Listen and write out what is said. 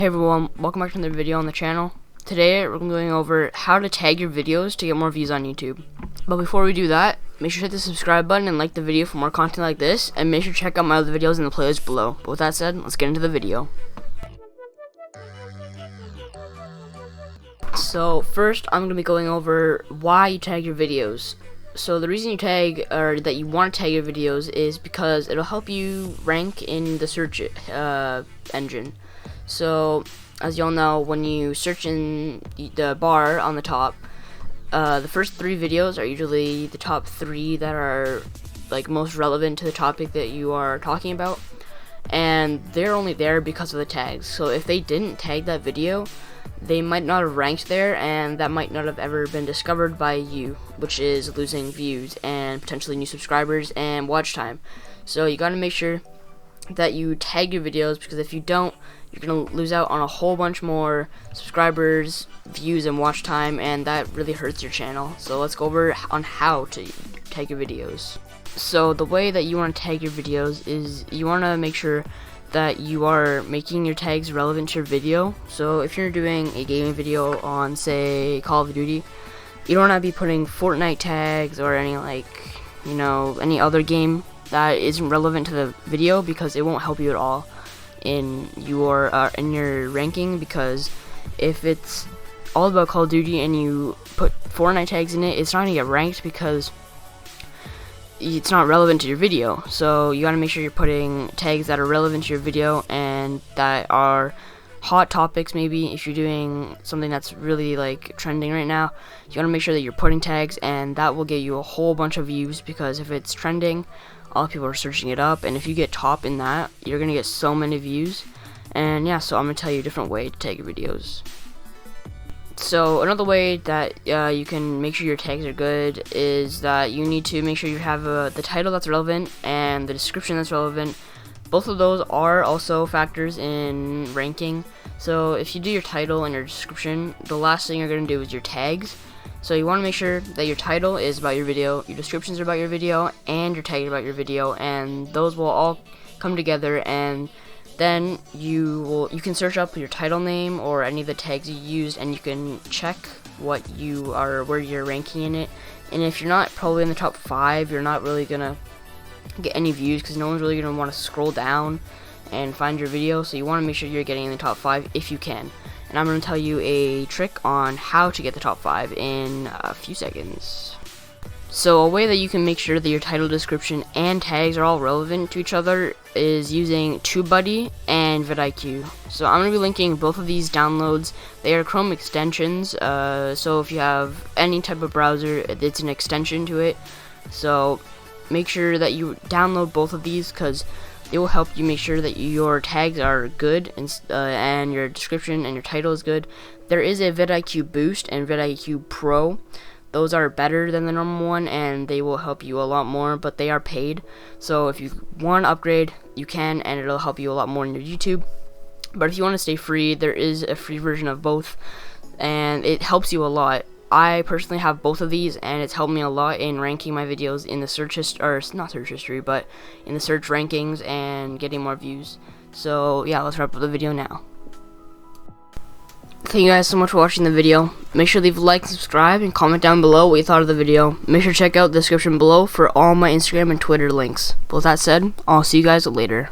Hey everyone, welcome back to another video on the channel. Today we're going over how to tag your videos to get more views on YouTube. But before we do that, make sure to hit the subscribe button and like the video for more content like this, and make sure to check out my other videos in the playlist below. But with that said, let's get into the video. So first I'm going to be going over why you tag your videos. So the reason you tag, or that you want to tag your videos, is because it'll help you rank in the search engine. So, as y'all know, when you search in the bar on the top, the first 3 videos are usually the top 3 that are like most relevant to the topic that you are talking about, and they're only there because of the tags. So if they didn't tag that video, they might not have ranked there, and that might not have ever been discovered by you, which is losing views and potentially new subscribers and watch time. So you gotta make sure that you tag your videos, because if you don't, you're gonna lose out on a whole bunch more subscribers, views, and watch time, and that really hurts your channel. So let's go over on how to tag your videos. So the way that you want to tag your videos is you want to make sure that you are making your tags relevant to your video. So if you're doing a gaming video on, say, Call of Duty, you don't want to be putting Fortnite tags or any, like, you know, any other game that isn't relevant to the video, because it won't help you at all in your ranking. Because if it's all about Call of Duty and you put Fortnite tags in it, it's not gonna get ranked because it's not relevant to your video. So you gotta make sure you're putting tags that are relevant to your video and that are hot topics. Maybe if you're doing something that's really like trending right now, you gotta make sure that you're putting tags, and that will get you a whole bunch of views, because if it's trending, all people are searching it up, and if you get top in that, you're gonna get so many views. And yeah, so I'm gonna tell you a different way to tag your videos. So another way that you can make sure your tags are good is that you need to make sure you have the title that's relevant and the description that's relevant. Both of those are also factors in ranking. So if you do your title and your description, the last thing you're gonna do is your tags. So you want to make sure that your title is about your video, your descriptions are about your video, and your tags are about your video, and those will all come together. And then you can search up your title name or any of the tags you used, and you can check what you are, where you're ranking in it. And if you're not probably in the top 5, you're not really gonna get any views, because no one's really gonna want to scroll down and find your video. So you want to make sure you're getting in the top 5 if you can. And I'm going to tell you a trick on how to get the top 5 in a few seconds. So a way that you can make sure that your title, description, and tags are all relevant to each other is using TubeBuddy and vidIQ. So I'm going to be linking both of these downloads. They are Chrome extensions, so if you have any type of browser, it's an extension to it. So make sure that you download both of these, because it will help you make sure that your tags are good, and your description and your title is good. There is a vidIQ Boost and vidIQ Pro. Those are better than the normal one, and they will help you a lot more, but they are paid. So if you want to upgrade, you can, and it'll help you a lot more in your YouTube. But if you want to stay free, there is a free version of both, and it helps you a lot. I personally have both of these, and it's helped me a lot in ranking my videos in the search history, or not search history, but in the search rankings and getting more views. So yeah, let's wrap up the video now. Thank you guys so much for watching the video. Make sure to leave a like, subscribe, and comment down below what you thought of the video. Make sure to check out the description below for all my Instagram and Twitter links. But with that said, I'll see you guys later.